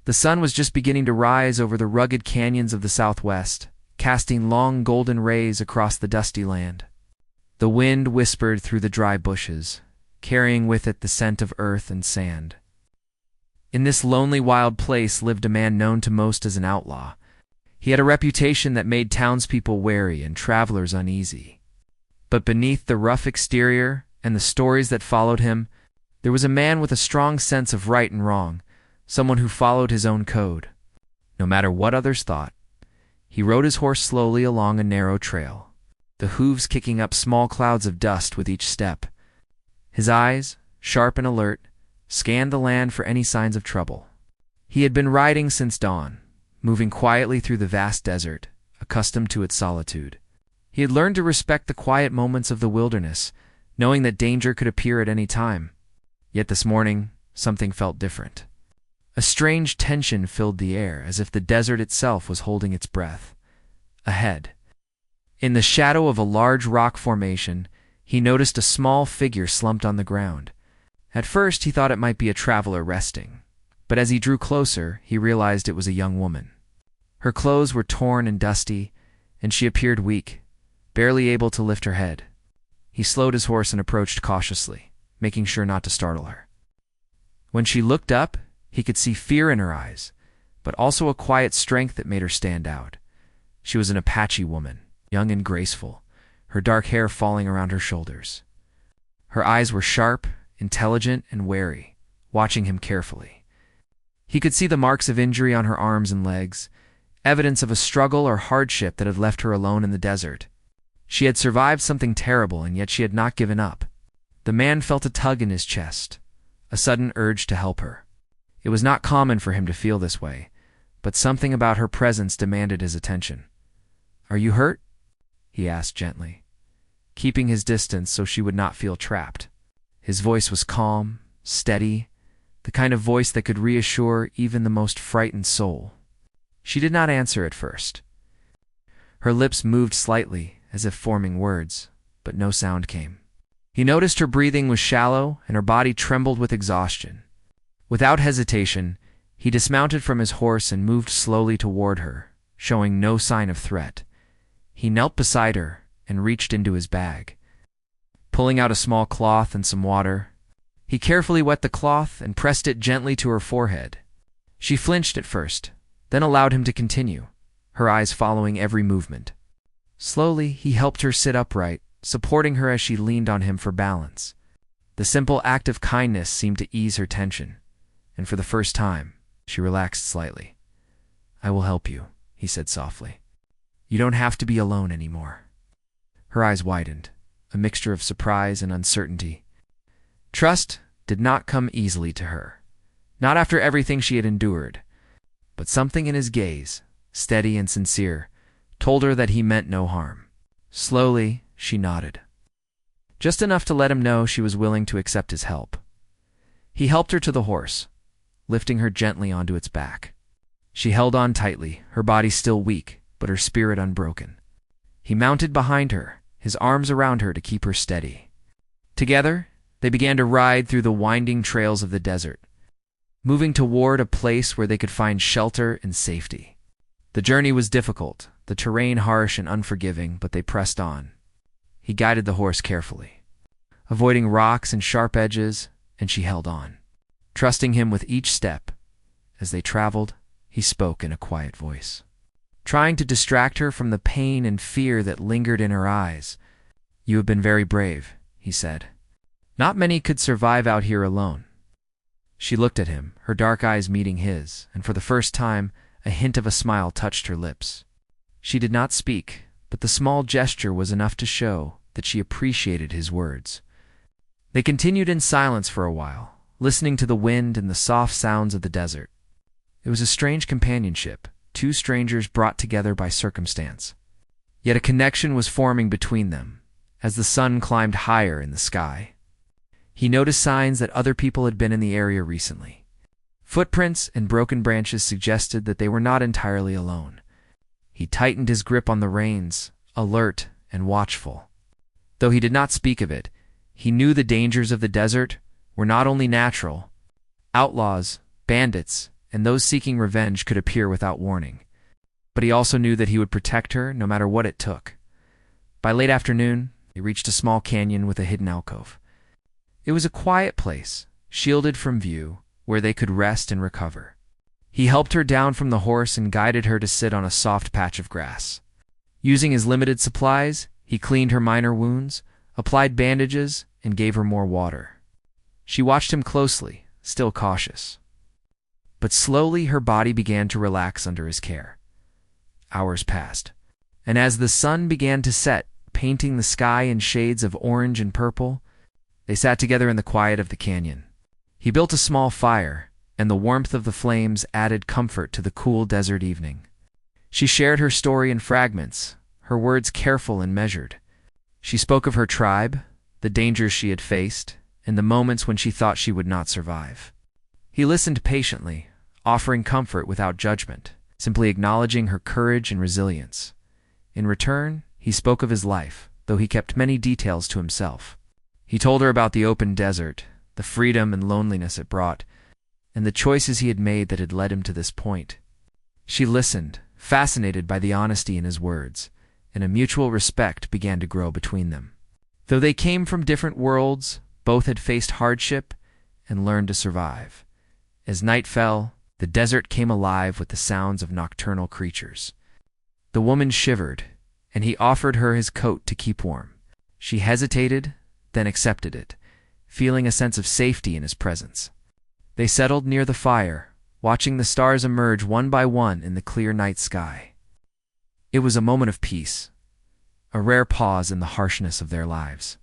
The sun was just beginning to rise over the rugged canyons of the southwest, casting long golden rays across the dusty land. The wind whispered through the dry bushes, carrying with it the scent of earth and sand. In this lonely wild place lived a man known to most as an outlaw. He had a reputation that made townspeople wary and travelers uneasy. But beneath the rough exterior and the stories that followed him, there was a man with a strong sense of right and wrong, someone who followed his own code, no matter what others thought. He rode his horse slowly along a narrow trail, the hooves kicking up small clouds of dust with each step. His eyes, sharp and alert, scanned the land for any signs of trouble. He had been riding since dawn, moving quietly through the vast desert, accustomed to its solitude. He had learned to respect the quiet moments of the wilderness, knowing that danger could appear at any time. Yet this morning, something felt different. A strange tension filled the air, as if the desert itself was holding its breath. Ahead, in the shadow of a large rock formation, he noticed a small figure slumped on the ground. At first, he thought it might be a traveler resting, but as he drew closer, he realized it was a young woman. Her clothes were torn and dusty, and she appeared weak, barely able to lift her head. He slowed his horse and approached cautiously, making sure not to startle her. When she looked up, he could see fear in her eyes, but also a quiet strength that made her stand out. She was an Apache woman, young and graceful, her dark hair falling around her shoulders. Her eyes were sharp, intelligent, and wary, watching him carefully. He could see the marks of injury on her arms and legs, evidence of a struggle or hardship that had left her alone in the desert. She had survived something terrible, and yet she had not given up. The man felt a tug in his chest, a sudden urge to help her. It was not common for him to feel this way, but something about her presence demanded his attention. "Are you hurt?" he asked gently, keeping his distance so she would not feel trapped. His voice was calm, steady, the kind of voice that could reassure even the most frightened soul. She did not answer at first. Her lips moved slightly, as if forming words, but no sound came. He noticed her breathing was shallow and her body trembled with exhaustion. Without hesitation, he dismounted from his horse and moved slowly toward her, showing no sign of threat. He knelt beside her and reached into his bag. Pulling out a small cloth and some water, he carefully wet the cloth and pressed it gently to her forehead. She flinched at first, then allowed him to continue, her eyes following every movement. Slowly, he helped her sit upright, supporting her as she leaned on him for balance. The simple act of kindness seemed to ease her tension, and for the first time, she relaxed slightly. "I will help you," he said softly. "You don't have to be alone anymore." Her eyes widened, a mixture of surprise and uncertainty. Trust did not come easily to her, not after everything she had endured, but something in his gaze, steady and sincere, told her that he meant no harm. Slowly, she nodded, just enough to let him know she was willing to accept his help. He helped her to the horse, lifting her gently onto its back. She held on tightly, her body still weak, but her spirit unbroken. He mounted behind her, his arms around her to keep her steady. Together, they began to ride through the winding trails of the desert, moving toward a place where they could find shelter and safety. The journey was difficult, the terrain harsh and unforgiving, but they pressed on. He guided the horse carefully, avoiding rocks and sharp edges, and she held on, trusting him with each step. As they traveled, he spoke in a quiet voice, trying to distract her from the pain and fear that lingered in her eyes. "You have been very brave," he said. "Not many could survive out here alone." She looked at him, her dark eyes meeting his, and for the first time, a hint of a smile touched her lips. She did not speak, but the small gesture was enough to show that she appreciated his words. They continued in silence for a while, listening to the wind and the soft sounds of the desert. It was a strange companionship, two strangers brought together by circumstance. Yet a connection was forming between them, as the sun climbed higher in the sky. He noticed signs that other people had been in the area recently. Footprints and broken branches suggested that they were not entirely alone. He tightened his grip on the reins, alert and watchful. Though he did not speak of it, he knew the dangers of the desert were not only natural. Outlaws, bandits, and those seeking revenge could appear without warning. But he also knew that he would protect her no matter what it took. By late afternoon, they reached a small canyon with a hidden alcove. It was a quiet place, shielded from view, where they could rest and recover. He helped her down from the horse and guided her to sit on a soft patch of grass. Using his limited supplies, he cleaned her minor wounds, applied bandages, and gave her more water. She watched him closely, still cautious. But slowly her body began to relax under his care. Hours passed, and as the sun began to set, painting the sky in shades of orange and purple, they sat together in the quiet of the canyon. He built a small fire, and the warmth of the flames added comfort to the cool desert evening. She shared her story in fragments, her words careful and measured. She spoke of her tribe, the dangers she had faced, and the moments when she thought she would not survive. He listened patiently, offering comfort without judgment, simply acknowledging her courage and resilience. In return, he spoke of his life, though he kept many details to himself. He told her about the open desert, the freedom and loneliness it brought, and the choices he had made that had led him to this point. She listened, fascinated by the honesty in his words, and a mutual respect began to grow between them. Though they came from different worlds, both had faced hardship and learned to survive. As night fell, the desert came alive with the sounds of nocturnal creatures. The woman shivered, and he offered her his coat to keep warm. She hesitated, then accepted it, feeling a sense of safety in his presence. They settled near the fire, watching the stars emerge one by one in the clear night sky. It was a moment of peace, a rare pause in the harshness of their lives.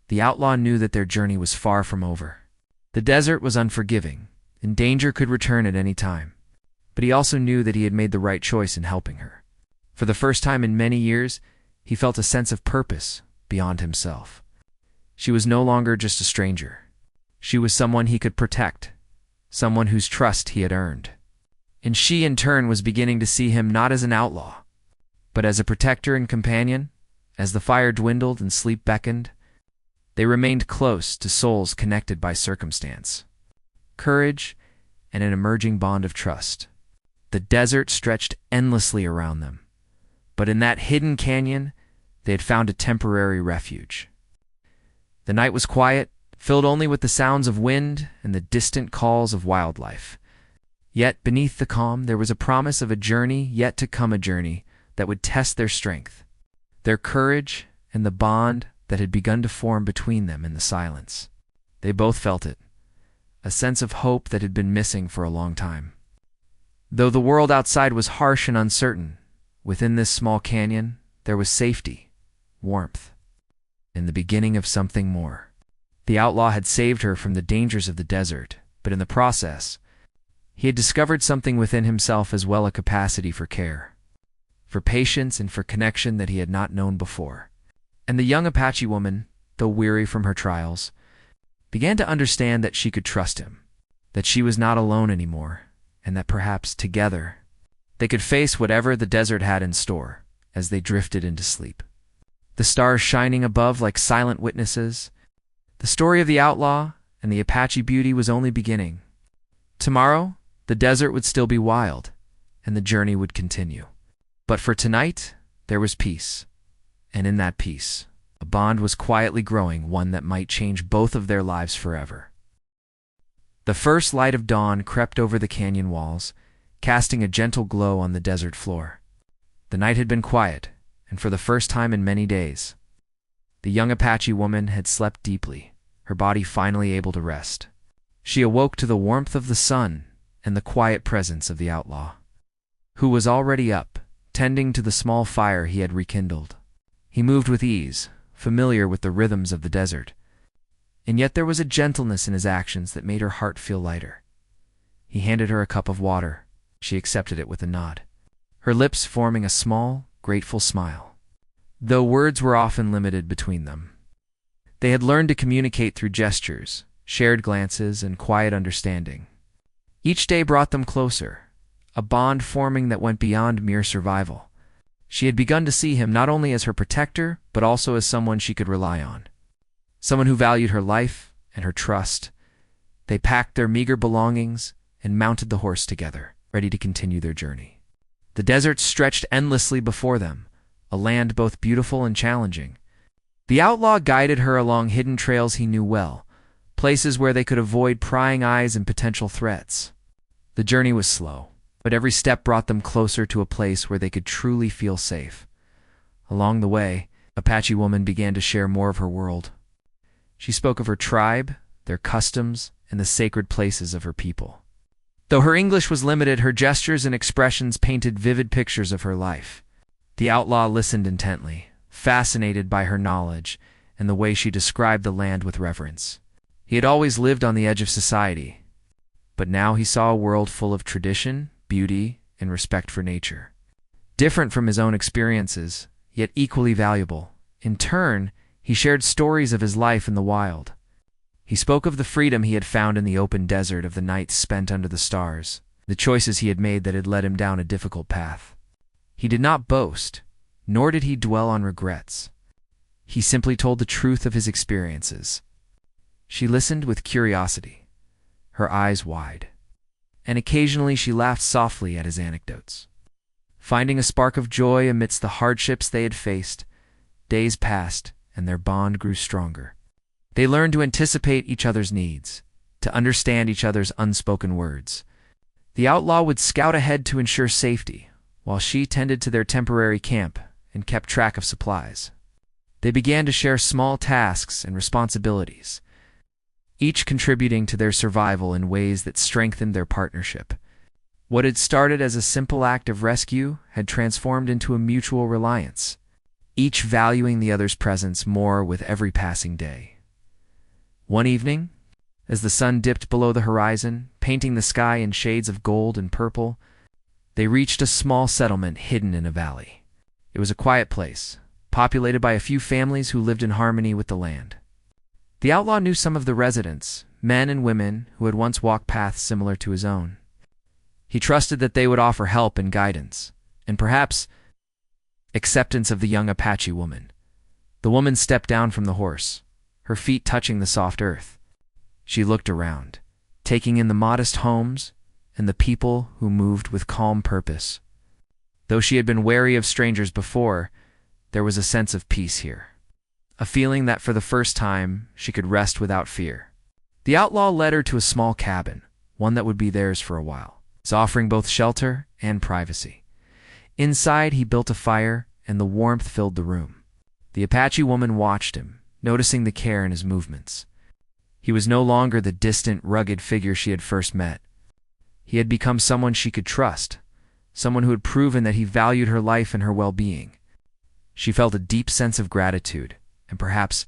The outlaw knew that their journey was far from over. The desert was unforgiving, and danger could return at any time. But he also knew that he had made the right choice in helping her. For the first time in many years, he felt a sense of purpose beyond himself. She was no longer just a stranger. She was someone he could protect, someone whose trust he had earned. And she, in turn, was beginning to see him not as an outlaw, but as a protector and companion. As the fire dwindled and sleep beckoned, they remained close to souls connected by circumstance, courage, and an emerging bond of trust. The desert stretched endlessly around them, but in that hidden canyon, they had found a temporary refuge. The night was quiet, filled only with the sounds of wind and the distant calls of wildlife. Yet beneath the calm, there was a promise of a journey yet to come, a journey that would test their strength, their courage, and the bond that had begun to form between them in the silence. They both felt it, a sense of hope that had been missing for a long time. Though the world outside was harsh and uncertain, within this small canyon there was safety, warmth, and the beginning of something more. The outlaw had saved her from the dangers of the desert, but in the process, he had discovered something within himself as well, a capacity for care, for patience, and for connection that he had not known before. And the young Apache woman, though weary from her trials, began to understand that she could trust him, that she was not alone anymore, and that perhaps together they could face whatever the desert had in store as they drifted into sleep. The stars shining above like silent witnesses, the story of the outlaw and the Apache beauty was only beginning. Tomorrow, the desert would still be wild, and the journey would continue. But for tonight, there was peace. And in that peace, a bond was quietly growing, one that might change both of their lives forever. The first light of dawn crept over the canyon walls, casting a gentle glow on the desert floor. The night had been quiet, and for the first time in many days, the young Apache woman had slept deeply, her body finally able to rest. She awoke to the warmth of the sun and the quiet presence of the outlaw, who was already up, tending to the small fire he had rekindled. He moved with ease, familiar with the rhythms of the desert, and yet there was a gentleness in his actions that made her heart feel lighter. He handed her a cup of water. She accepted it with a nod, her lips forming a small, grateful smile. Though words were often limited between them, they had learned to communicate through gestures, shared glances, and quiet understanding. Each day brought them closer, a bond forming that went beyond mere survival. She had begun to see him not only as her protector, but also as someone she could rely on, someone who valued her life and her trust. They packed their meager belongings and mounted the horse together, ready to continue their journey. The desert stretched endlessly before them, a land both beautiful and challenging. The outlaw guided her along hidden trails he knew well, places where they could avoid prying eyes and potential threats. The journey was slow, but every step brought them closer to a place where they could truly feel safe. Along the way, Apache woman began to share more of her world. She spoke of her tribe, their customs, and the sacred places of her people. Though her English was limited, her gestures and expressions painted vivid pictures of her life. The outlaw listened intently, fascinated by her knowledge and the way she described the land with reverence. He had always lived on the edge of society, but now he saw a world full of tradition, beauty, and respect for nature. Different from his own experiences, yet equally valuable. In turn, he shared stories of his life in the wild. He spoke of the freedom he had found in the open desert, of the nights spent under the stars, the choices he had made that had led him down a difficult path. He did not boast, nor did he dwell on regrets. He simply told the truth of his experiences. She listened with curiosity, her eyes wide, and occasionally she laughed softly at his anecdotes. Finding a spark of joy amidst the hardships they had faced, days passed and their bond grew stronger. They learned to anticipate each other's needs, to understand each other's unspoken words. The outlaw would scout ahead to ensure safety, while she tended to their temporary camp and kept track of supplies. They began to share small tasks and responsibilities, each contributing to their survival in ways that strengthened their partnership. What had started as a simple act of rescue had transformed into a mutual reliance, each valuing the other's presence more with every passing day. One evening, as the sun dipped below the horizon, painting the sky in shades of gold and purple, they reached a small settlement hidden in a valley. It was a quiet place, populated by a few families who lived in harmony with the land. The outlaw knew some of the residents, men and women who had once walked paths similar to his own. He trusted that they would offer help and guidance, and perhaps acceptance of the young Apache woman. The woman stepped down from the horse, her feet touching the soft earth. She looked around, taking in the modest homes and the people who moved with calm purpose. Though she had been wary of strangers before, there was a sense of peace here, a feeling that for the first time she could rest without fear. The outlaw led her to a small cabin, one that would be theirs for a while, offering both shelter and privacy. Inside, he built a fire, and the warmth filled the room. The Apache woman watched him, noticing the care in his movements. He was no longer the distant, rugged figure she had first met. He had become someone she could trust, someone who had proven that he valued her life and her well-being. She felt a deep sense of gratitude, and perhaps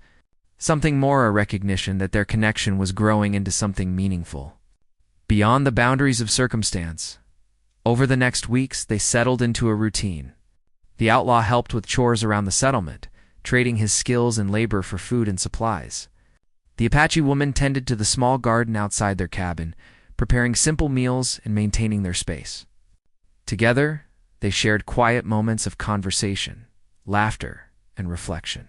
something more, a recognition that their connection was growing into something meaningful. Beyond the boundaries of circumstance, over the next weeks they settled into a routine. The outlaw helped with chores around the settlement, trading his skills and labor for food and supplies. The Apache woman tended to the small garden outside their cabin, preparing simple meals and maintaining their space. Together, they shared quiet moments of conversation, laughter, and reflection.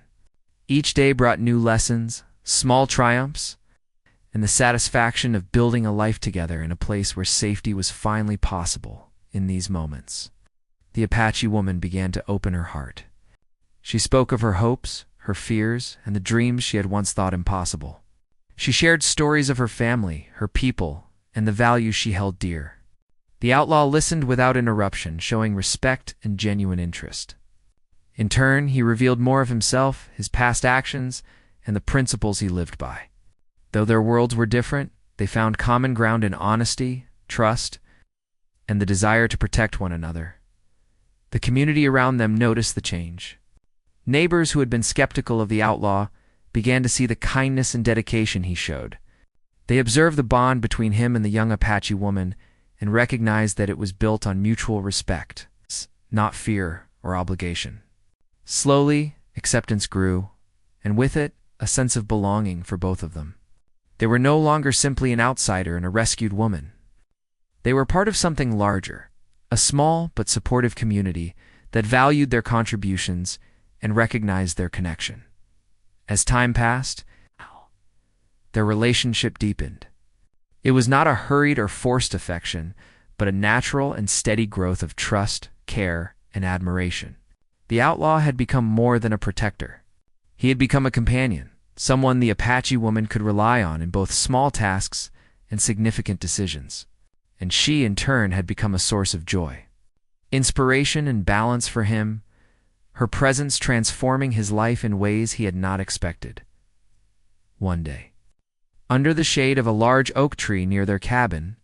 Each day brought new lessons, small triumphs, and the satisfaction of building a life together in a place where safety was finally possible. In these moments, the Apache woman began to open her heart. She spoke of her hopes, her fears, and the dreams she had once thought impossible. She shared stories of her family, her people, and the values she held dear. The outlaw listened without interruption, showing respect and genuine interest. In turn, he revealed more of himself, his past actions, and the principles he lived by. Though their worlds were different, they found common ground in honesty, trust, and the desire to protect one another. The community around them noticed the change. Neighbors who had been skeptical of the outlaw began to see the kindness and dedication he showed. They observed the bond between him and the young Apache woman and recognized that it was built on mutual respect, not fear or obligation. Slowly, acceptance grew, and with it, a sense of belonging for both of them. They were no longer simply an outsider and a rescued woman. They were part of something larger, a small but supportive community that valued their contributions and recognized their connection. As time passed, their relationship deepened. It was not a hurried or forced affection, but a natural and steady growth of trust, care, and admiration. The outlaw had become more than a protector. He had become a companion, someone the Apache woman could rely on in both small tasks and significant decisions. And she, in turn, had become a source of joy, inspiration, and balance for him, her presence transforming his life in ways he had not expected. One day, under the shade of a large oak tree near their cabin,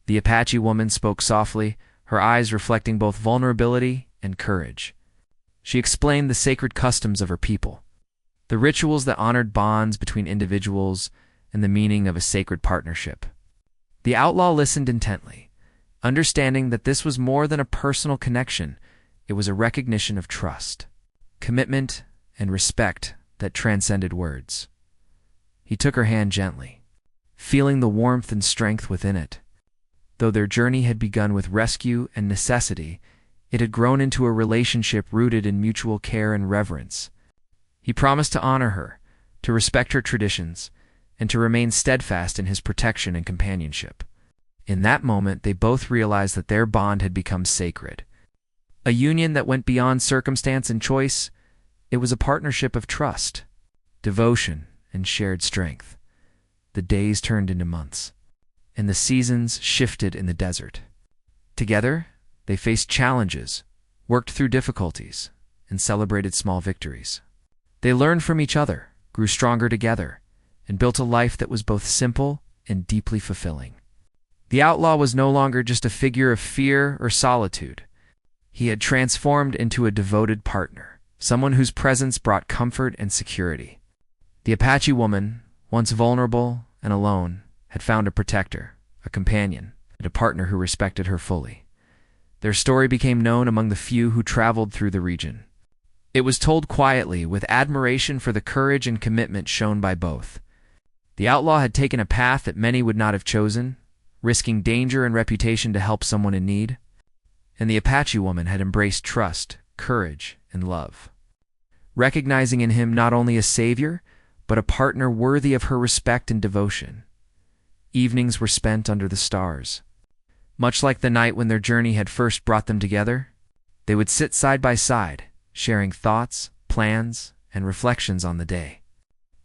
the Apache woman spoke softly, her eyes reflecting both vulnerability and courage. She explained the sacred customs of her people, the rituals that honored bonds between individuals, and the meaning of a sacred partnership. The outlaw listened intently, understanding that this was more than a personal connection. It was a recognition of trust, commitment, and respect that transcended words. He took her hand gently, feeling the warmth and strength within it. Though their journey had begun with rescue and necessity, it had grown into a relationship rooted in mutual care and reverence. He promised to honor her, to respect her traditions, and to remain steadfast in his protection and companionship. In that moment, they both realized that their bond had become sacred. A union that went beyond circumstance and choice. It was a partnership of trust, devotion, and shared strength. The days turned into months, and the seasons shifted in the desert. Together, they faced challenges, worked through difficulties, and celebrated small victories. They learned from each other, grew stronger together, and built a life that was both simple and deeply fulfilling. The outlaw was no longer just a figure of fear or solitude. He had transformed into a devoted partner, someone whose presence brought comfort and security. The Apache woman, once vulnerable and alone, had found a protector, a companion, and a partner who respected her fully. Their story became known among the few who traveled through the region. It was told quietly, with admiration for the courage and commitment shown by both. The outlaw had taken a path that many would not have chosen, risking danger and reputation to help someone in need. And the Apache woman had embraced trust, courage, and love, recognizing in him not only a savior, but a partner worthy of her respect and devotion. Evenings were spent under the stars. Much like the night when their journey had first brought them together, they would sit side by side, sharing thoughts, plans, and reflections on the day.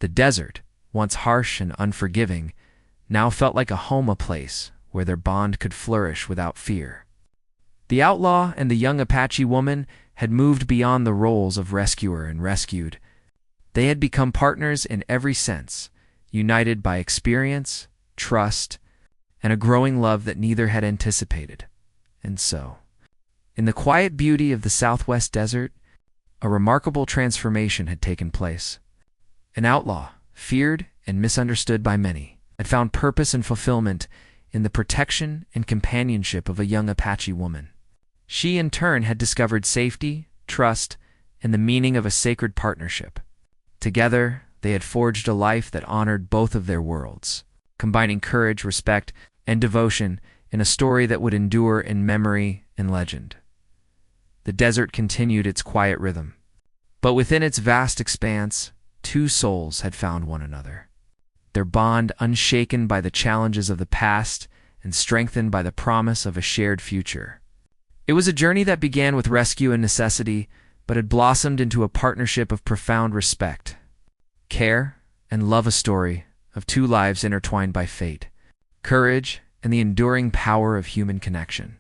The desert, once harsh and unforgiving, now felt like a home, a place where their bond could flourish without fear. The outlaw and the young Apache woman had moved beyond the roles of rescuer and rescued. They had become partners in every sense, united by experience, trust, and a growing love that neither had anticipated. And so, in the quiet beauty of the Southwest desert, a remarkable transformation had taken place. An outlaw, feared and misunderstood by many, had found purpose and fulfillment in the protection and companionship of a young Apache woman. She, in turn, had discovered safety, trust, and the meaning of a sacred partnership. Together, they had forged a life that honored both of their worlds, combining courage, respect, and devotion in a story that would endure in memory and legend. The desert continued its quiet rhythm, but within its vast expanse, two souls had found one another, their bond unshaken by the challenges of the past and strengthened by the promise of a shared future. It was a journey that began with rescue and necessity, but had blossomed into a partnership of profound respect, care, and love, a story of two lives intertwined by fate, courage, and the enduring power of human connection.